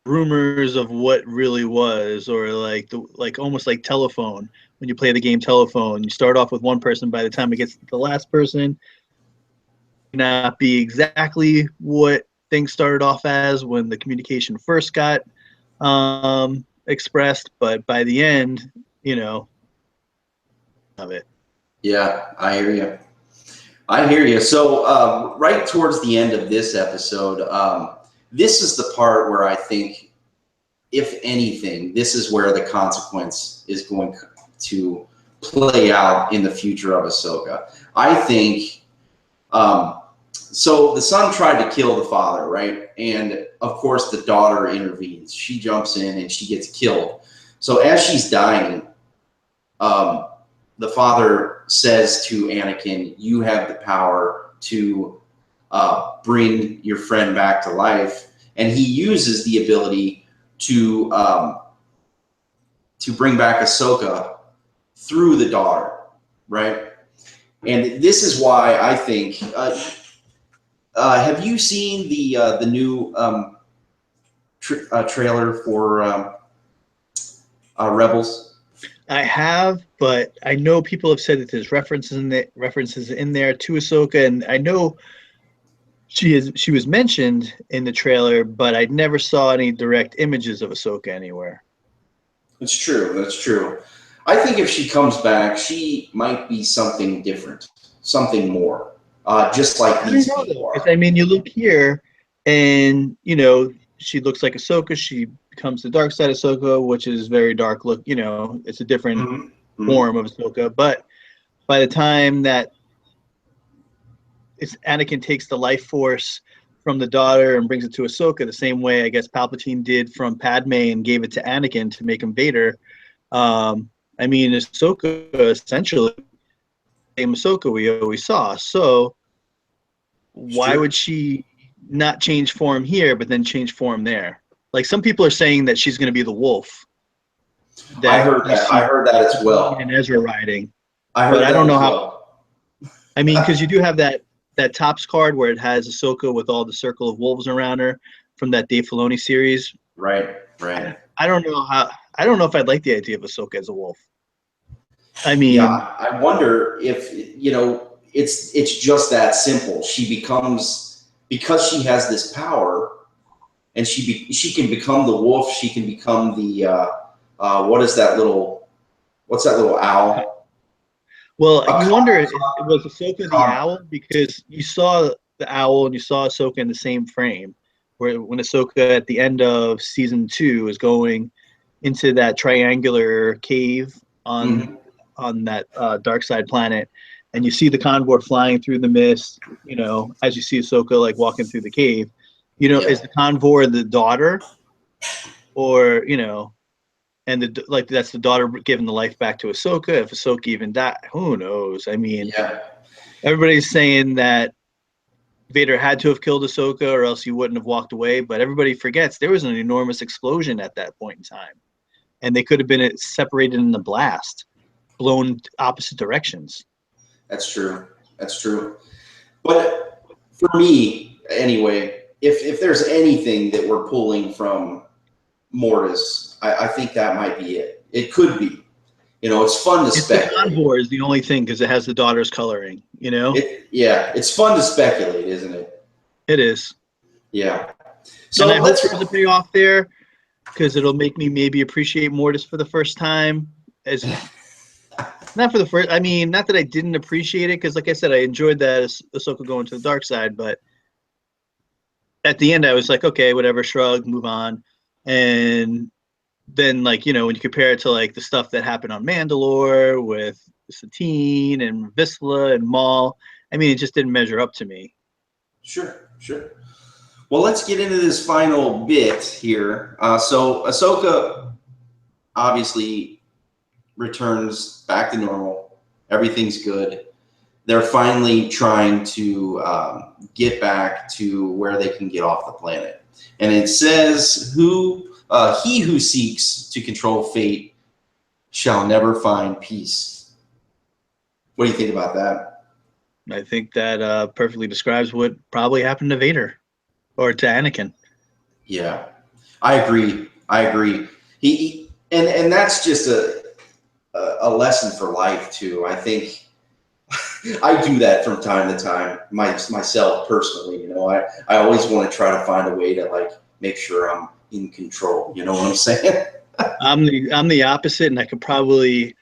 rumors of what really was, or like like almost like telephone. When you play the game telephone, you start off with one person. By the time it gets to the last person, not be exactly what things started off as when the communication first got expressed, but by the end, you know, of it. yeah, I hear you. I hear you. So, right towards the end of this episode, this is the part where I think, if anything, this is where the consequence is going to play out in the future of Ahsoka. I think, so the son tried to kill the father, right? And of course, the daughter intervenes. She jumps in and she gets killed. So as she's dying, um, the father says to Anakin, "You have the power to bring your friend back to life," and he uses the ability to bring back Ahsoka through the daughter, right? And this is why I think. Have you seen the new trailer for Rebels? I have, but I know people have said that there's references in there to Ahsoka, and I know she was mentioned in the trailer, but I never saw any direct images of Ahsoka anywhere. It's true. That's true. I think if she comes back, she might be something different, something more, just like I don't these know people though, because are. I mean, you look here, and you know she looks like Ahsoka. She becomes the dark side Ahsoka, which is very dark look. You know, it's a different Mm-hmm. Mm-hmm. form of Ahsoka. But by the time that Anakin takes the life force from the daughter and brings it to Ahsoka, the same way I guess Palpatine did from Padme and gave it to Anakin to make him Vader. I mean, Ahsoka essentially same Ahsoka we always saw. So It's why true. would she not change form here, but then change form there? Like some people are saying that she's going to be the wolf I that heard you that. I see heard that as Sabine and well. Ezra riding, I but heard I that don't know as how. well. I mean, because you do have that tops card where it has Ahsoka with all the circle of wolves around her from that Dave Filoni series. Right. Right. I don't know how. I don't know if I'd like the idea of Ahsoka as a wolf. I Yeah. mean, I wonder if it's just that simple. She becomes, because she has this power, and she can become the wolf. She can become the what's that little owl? well, A you wonder if it was Ahsoka the condor. owl because you saw the owl and you saw Ahsoka in the same frame, where when Ahsoka at the end of season 2 is going into that triangular cave Mhm. on that dark side planet, and you see the convor flying through the mist. You know, as you see Ahsoka like walking through the cave. You know, Yeah, is the convor the daughter, or you know, and like that's the daughter giving the life back to Ahsoka? If Ahsoka even died, who knows? I mean, yeah, everybody's saying that Vader had to have killed Ahsoka, or else he wouldn't have walked away. But everybody forgets there was an enormous explosion at that point in time, and they could have been separated in the blast, blown opposite directions. that's true. That's true. But for me, anyway, if there's anything that we're pulling from Mortis, I think that might be it. It could be. It's fun to It's the speculate. convor is the only thing because it has the daughter's coloring. You know, Yeah, it's fun to speculate, isn't it? it is, Yeah. and I So hope let's. there's a payoff there because it'll make me maybe appreciate Mortis for the first time as not for the first. I mean, not that I didn't appreciate it, because like I said, I enjoyed that Ahsoka going to the dark side. But at the end, I was like, okay, whatever, shrug, move on. And then, like when you compare it to like the stuff that happened on Mandalore with Satine and Vizsla and Maul, I mean, it just didn't measure up to me. Sure, sure. Well, let's get into this final bit here. So Ahsoka obviously returns back to normal. Everything's good. They're finally trying to get back to where they can get off the planet. And it says who He who seeks to control fate shall never find peace. What do you think about that? I think that perfectly describes what probably happened to Vader or to Anakin. Yeah, I agree. I agree. And that's just a lesson for life too. I think I do that from time to time, myself personally. You know, I always want to try to find a way to like make sure I'm in control. You know what I'm saying? I'm the opposite, and I could probably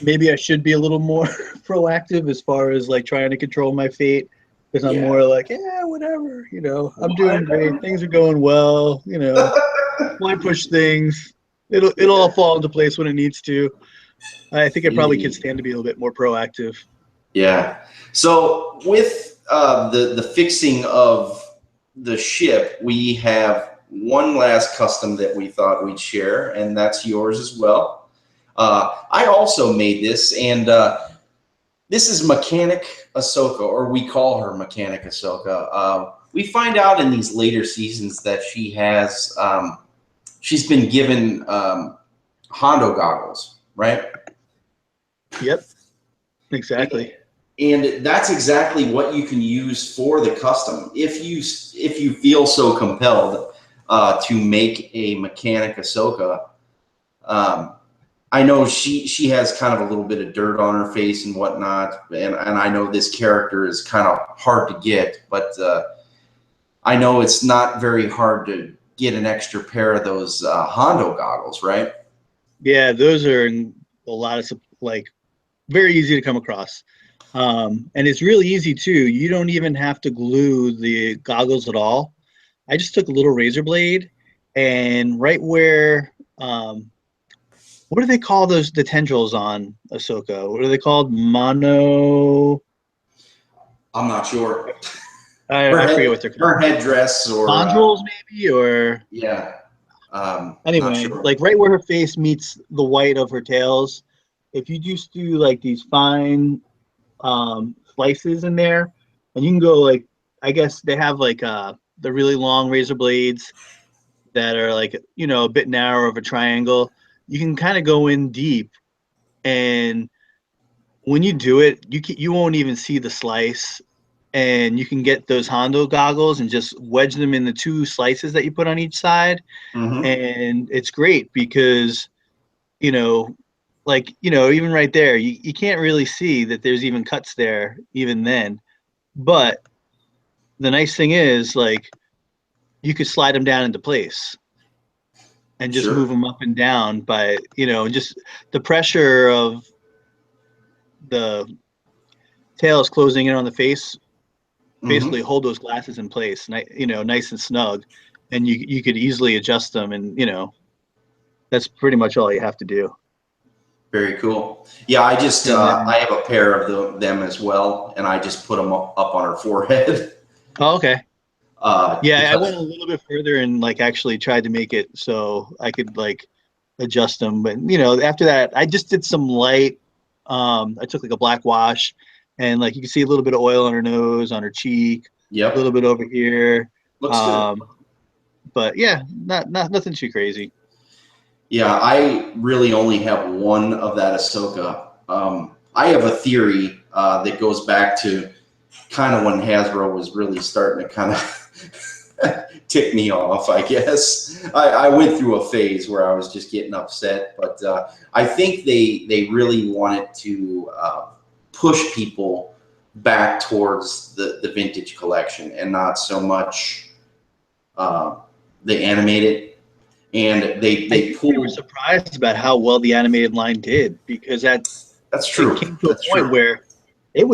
maybe I should be a little more proactive as far as like trying to control my fate, because I'm Yeah. more like, yeah, whatever, you know, I'm doing Whatever. great, things are going well, you know, why push things? It'll all fall into place when it needs to. I think I probably could Indeed. stand to be a little bit more proactive. Yeah. So with the fixing of the ship, we have one last custom that we thought we'd share, and that's yours as well. I also made this, and this is Mechanic Ahsoka, or we call her Mechanic Ahsoka. We find out in these later seasons that she has, she's been given Hondo goggles, right? Yep, exactly. And that's exactly what you can use for the custom. If you feel so compelled to make a Mechanic Ahsoka, I know she has kind of a little bit of dirt on her face and whatnot, and I know this character is kind of hard to get, but I know it's not very hard to get an extra pair of those Hondo goggles, right? Yeah, those are a lot of like very easy to come across. And it's really easy too. You don't even have to glue the goggles at all. I just took a little razor blade and right where what do they call the tendrils on Ahsoka? What are they called? I'm not sure. I forget what they're Her called. headdress, or Chondrils maybe, or yeah, not anyway, sure. like right where her face meets the white of her tails. If you just do like these fine slices in there, and you can go like, I guess they have like the really long razor blades that are like, you know, a bit narrow of a triangle. You can kind of go in deep, and when you do it, you won't even see the slice, and you can get those Hondo goggles and just wedge them in the two slices that you put on each side, Hmm. and it's great because you know, like you know, even right there, you can't really see that there's even cuts there even then, but the nice thing is like you could slide them down into place and just move Sure. them up and down by you know just the pressure of the tails closing in on the face basically Hmm. hold those glasses in place you know nice and snug, and you could easily adjust them, and you know that's pretty much all you have to do. Very cool. Yeah, I just And I then have a pair of them as well, and I just put them up on her forehead oh, okay, yeah, I went a because little bit further and like actually tried to make it so I could like adjust them, but you know after that I just did some light I took like a black wash, and like you can see a little bit of oil on her nose, on her cheek, a little yep, bit over here, looks good. um but yeah, not nothing too crazy. Yeah, I really only have one of that Ahsoka. I have a theory that goes back to kind of when Hasbro was really starting to kind of tick me off, I guess. I went through a phase where I was just getting upset, but I think they really wanted to push people back towards the vintage collection and not so much uh, the animated. And I they think they were pulled. surprised about how well the animated line did because that That's it true. came to a That's point true. where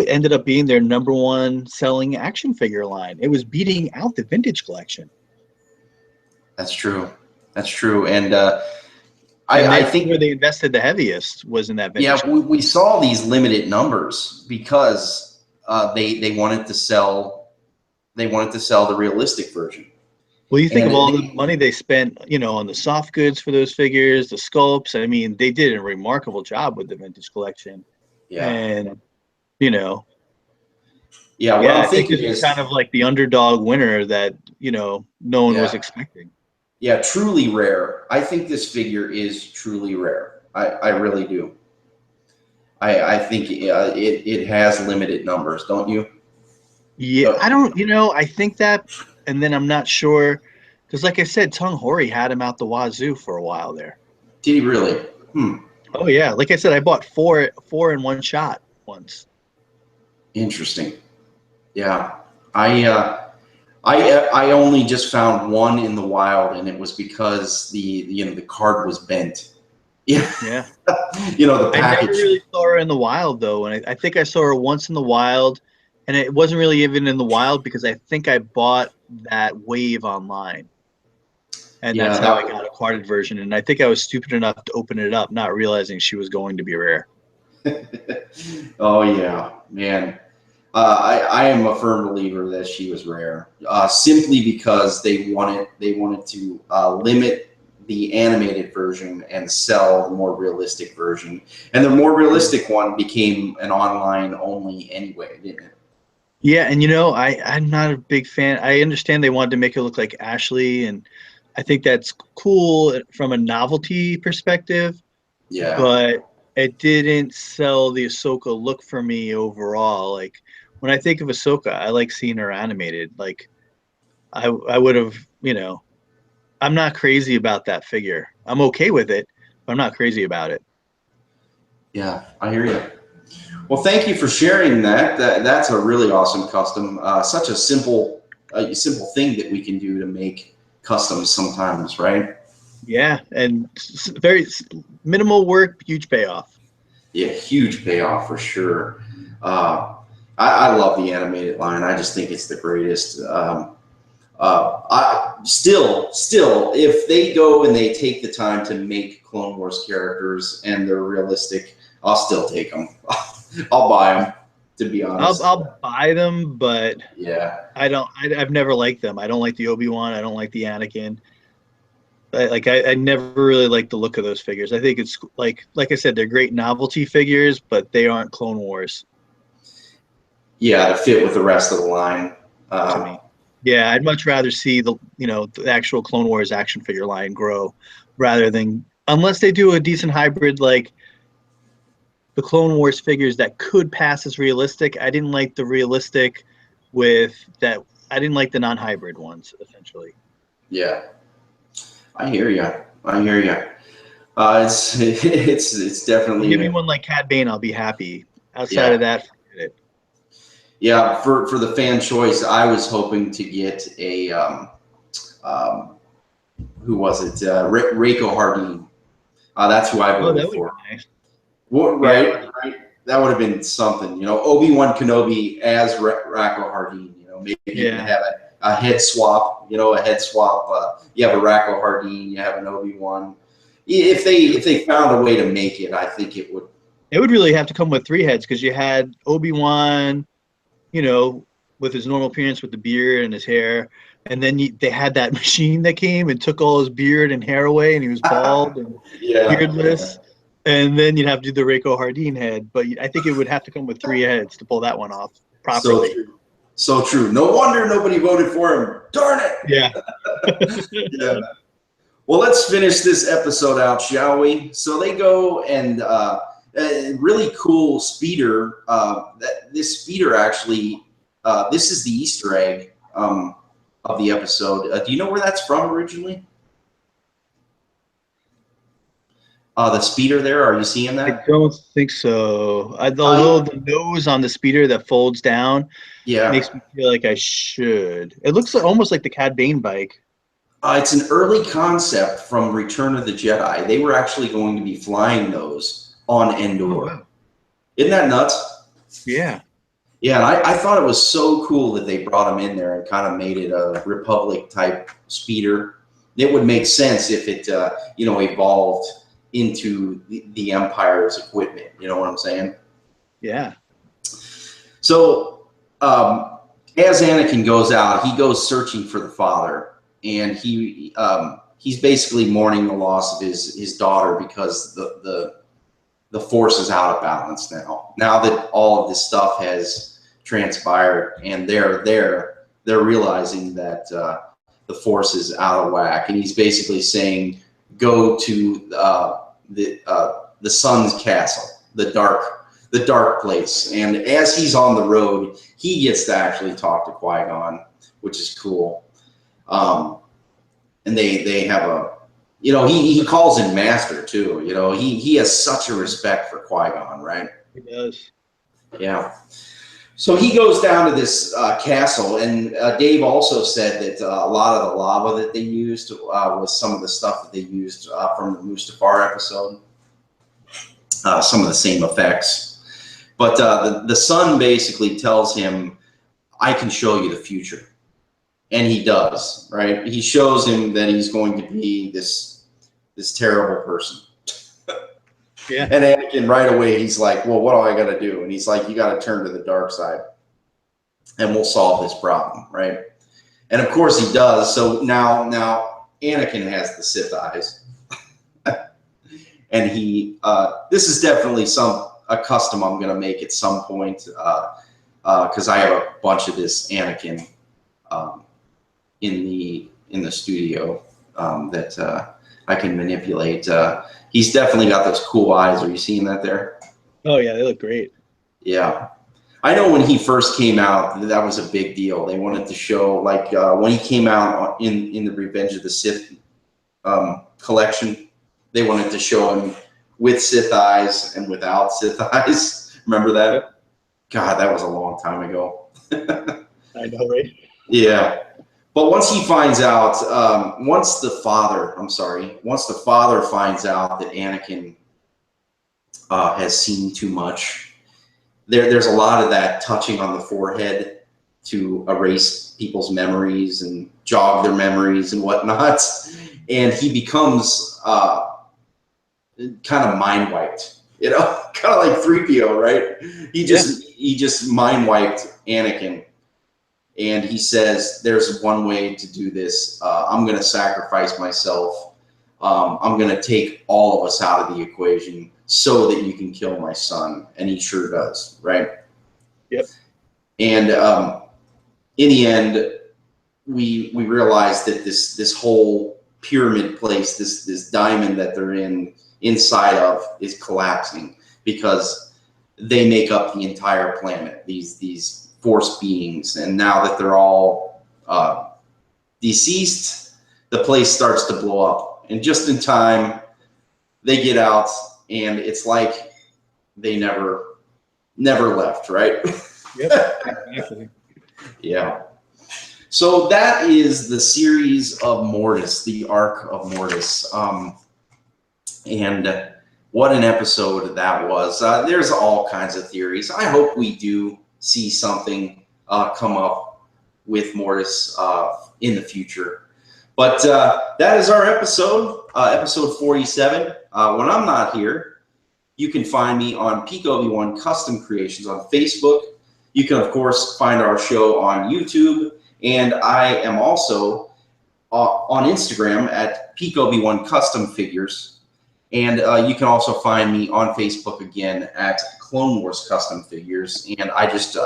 ended up being their number one selling action figure line. It was beating out the vintage collection. That's true. That's true. And And I that's where think, they invested the heaviest was in that vintage yeah, line. we saw these limited numbers because they wanted to sell, the realistic version. Well, you think And of all the they, money they spent, you know, on the soft goods for those figures, the sculpts. I mean, they did a remarkable job with the vintage collection. yeah, And, you know, yeah. What yeah, I'm I think thinking this was kind is, of like the underdog winner that, you know, no one was yeah, expecting. Yeah, truly rare. I think this figure is truly rare. I really do. I think it has limited numbers, don't you? Yeah, Uh, I don't, I think that, and then I'm not sure, because like I said, Tung Hori had him out the wazoo for a while there. did he really? Hmm. Oh yeah, like I said, I bought four in one shot once. Interesting. Yeah. I only just found one in the wild, and it was because the card was bent. Yeah. Yeah. The I never package. really saw her in the wild though, and I think I saw her once in the wild, and it wasn't really even in the wild because I think I bought that wave online, and Yeah, that's how I got a carded version. And I think I was stupid enough to open it up, not realizing she was going to be rare. oh yeah, man. I am a firm believer that she was rare, simply because they wanted to limit the animated version and sell the more realistic version, and the more realistic one became an online only anyway, didn't it? Yeah, and I'm not a big fan. I understand they wanted to make it look like Ashley, and I think that's cool from a novelty perspective, Yeah, but it didn't sell the Ahsoka look for me overall. Like when I think of Ahsoka, I like seeing her animated. Like I would have, I'm not crazy about that figure. I'm okay with it, but I'm not crazy about it. yeah, I hear you. Well, thank you for sharing that. That's a really awesome custom. Such a simple thing that we can do to make customs sometimes, right? Yeah, and very minimal work, huge payoff. Yeah, huge payoff for sure. Uh, I love the animated line. I just think it's the greatest. I still, if they go and they take the time to make Clone Wars characters and they're realistic, I'll still take them. I'll buy them, to be I'll honest. I'll buy them, but Yeah, I don't. I've never liked them. I don't like the Obi-Wan. I don't like the Anakin. I never really liked the look of those figures. I think it's like I said, they're great novelty figures, but they aren't Clone Wars yeah, to fit with the rest of the line. to Uh, me. Yeah, I'd much rather see the actual Clone Wars action figure line grow rather than unless they do a decent hybrid like the Clone Wars figures that could pass as realistic. I didn't like the realistic with that. I didn't like the non-hybrid ones essentially. yeah, I hear you. I hear you. It's You give me definitely one like Cad Bane, I'll be happy. Outside of yeah. that, forget it. Yeah, for the fan choice, I was hoping to get a um, who was it? Reiko Hardin. That's who I Oh, that voted would have for. been nice. What, Yeah, right, right. That would have been something. Obi-Wan Kenobi as Rako Hardin. Maybe even yeah. have a head swap. A head swap. You have a Rako Hardin. You have an Obi-Wan. If they found a way to make it, I think it would. It would really have to come with three heads because you had Obi-Wan, you know, with his normal appearance with the beard and his hair, and then they had that machine that came and took all his beard and hair away, and he was bald and Yeah, yeah. beardless. And then you'd have to do the Reiko Hardin head, but I think it would have to come with three heads to pull that one off So properly. true. So true. No wonder nobody voted for him. Darn Yeah. it. Yeah. Well, let's finish this episode out, shall we? So they go and a really cool speeder. This speeder actually, this is the Easter egg of the episode. Do you know where that's from originally? The speeder there. Are you seeing I that? don't think so. Although Uh, the nose on the speeder that folds down yeah. makes me feel like I should. It looks almost like the Cad Bane bike. It's an early concept from Return of the Jedi. They were actually going to be flying those on Oh Endor. wow. Isn't that nuts? Yeah. Yeah, and I thought it was so cool that they brought him in there and kind of made it a Republic type speeder. It would make sense if it, evolved into the Empire's equipment. You know what I'm saying? Yeah. So, as Anakin goes out, he goes searching for the father, and he's basically mourning the loss of his daughter because the Force is out of balance now. Now that all of this stuff has transpired, and they're realizing that the Force is out of whack, and he's basically saying, go to the Sun's castle, the dark place. And as he's on the road, he gets to actually talk to Qui-Gon, which is cool. And they have a, you know, he calls him master too. You know, he has such a respect for Qui-Gon, right? He does. Yeah. So he goes down to this castle, and Dave also said that a lot of the lava that they used was some of the stuff that they used from the Mustafar episode. Some of the same effects. But the Sun basically tells him, I can show you the future. And he does, right? He shows him that he's going to be this terrible person. Yeah. And Anakin right away, he's like, well, what do I got to do? And he's like, you got to turn to the dark side and we'll solve this problem, right? And of course he does. So now Anakin has the Sith eyes. And this is definitely a custom I'm going to make at some point because I have a bunch of this Anakin in the studio that I can manipulate. He's definitely got those cool eyes. Are you seeing that there? Oh yeah, they look great. Yeah. I know when he first came out, that was a big deal. They wanted to show, like, when he came out in the Revenge of the Sith collection, they wanted to show him with Sith eyes and without Sith eyes. Remember that? Yep. God, that was a long time ago. I know, right? Yeah. But once he finds out, once the father finds out that Anakin has seen too much, there's a lot of that touching on the forehead to erase people's memories and jog their memories and whatnot. And he becomes kind of mind wiped, you know, kind of like 3PO, right? He just mind wiped Anakin. And he says, there's one way to do this. I'm going to sacrifice myself. I'm going to take all of us out of the equation so that you can kill my son. And he sure does, right? Yep. And in the end, we realize that this whole pyramid place, this diamond that they're inside of, is collapsing because they make up the entire planet. These Force beings, and now that they're all deceased, the place starts to blow up. And just in time, they get out, and it's like they never left, right? Yep, exactly. Yeah. So that is the series of Mortis, the Arc of Mortis, and what an episode that was. There's all kinds of theories. I hope we do see something come up with Mortis in the future. But that is our episode 47. When I'm not here, you can find me on Peak Obi-Wan Custom Creations on Facebook. You can, of course, find our show on YouTube. And I am also on Instagram at Peak Obi-Wan Custom Figures. And you can also find me on Facebook again at Clone Wars Custom Figures, and I just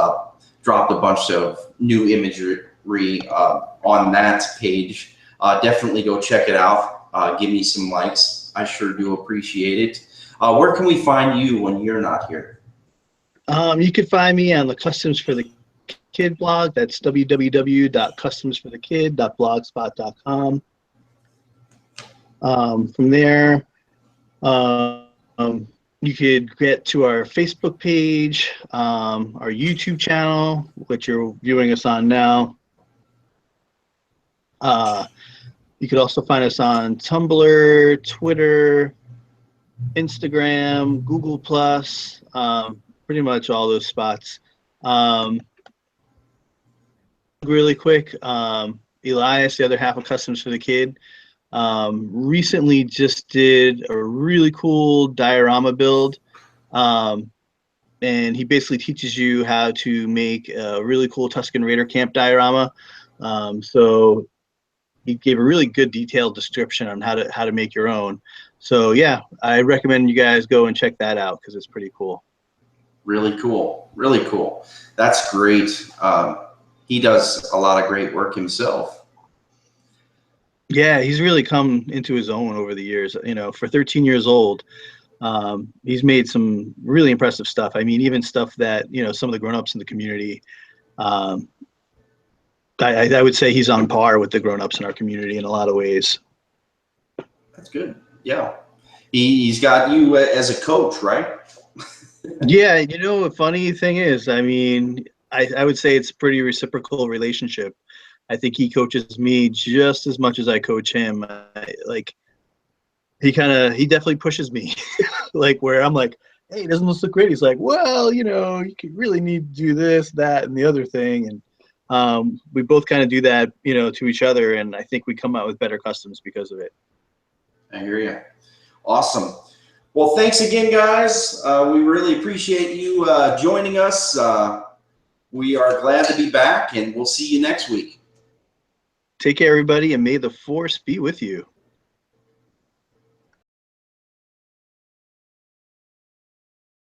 dropped a bunch of new imagery on that page. Definitely go check it out. Give me some likes. I sure do appreciate it. Where can we find you when you're not here? You can find me on the Customs for the Kid blog. That's www.customsforthekid.blogspot.com. From there, you could get to our Facebook page, our YouTube channel, which you're viewing us on now. You could also find us on Tumblr, Twitter, Instagram, Google+, pretty much all those spots. Really quick, Elias, the other half of Customs for the Kid, recently just did a really cool diorama build, and he basically teaches you how to make a really cool Tusken Raider camp diorama. So he gave a really good detailed description on how to make your own. So yeah, I recommend you guys go and check that out because it's pretty cool. Really cool. Really cool. That's great. He does a lot of great work himself. Yeah, he's really come into his own over the years. You know, for 13 years old, he's made some really impressive stuff. I mean, even stuff that, you know, some of the grown-ups in the community, um, I would say he's on par with the grown-ups in our community in a lot of ways. That's good. Yeah. He's got you as a coach, right? Yeah, you know, the funny thing is, I mean, I would say it's a pretty reciprocal relationship. I think he coaches me just as much as I coach him. Like he definitely pushes me, like where I'm like, hey, doesn't this look great? He's like, well, you know, you could really need to do this, that, and the other thing, and we both kind of do that, you know, to each other, and I think we come out with better customs because of it. I hear you. Awesome. Well, thanks again, guys. We really appreciate you joining us. We are glad to be back, and we'll see you next week. Take care, everybody, and may the force be with you.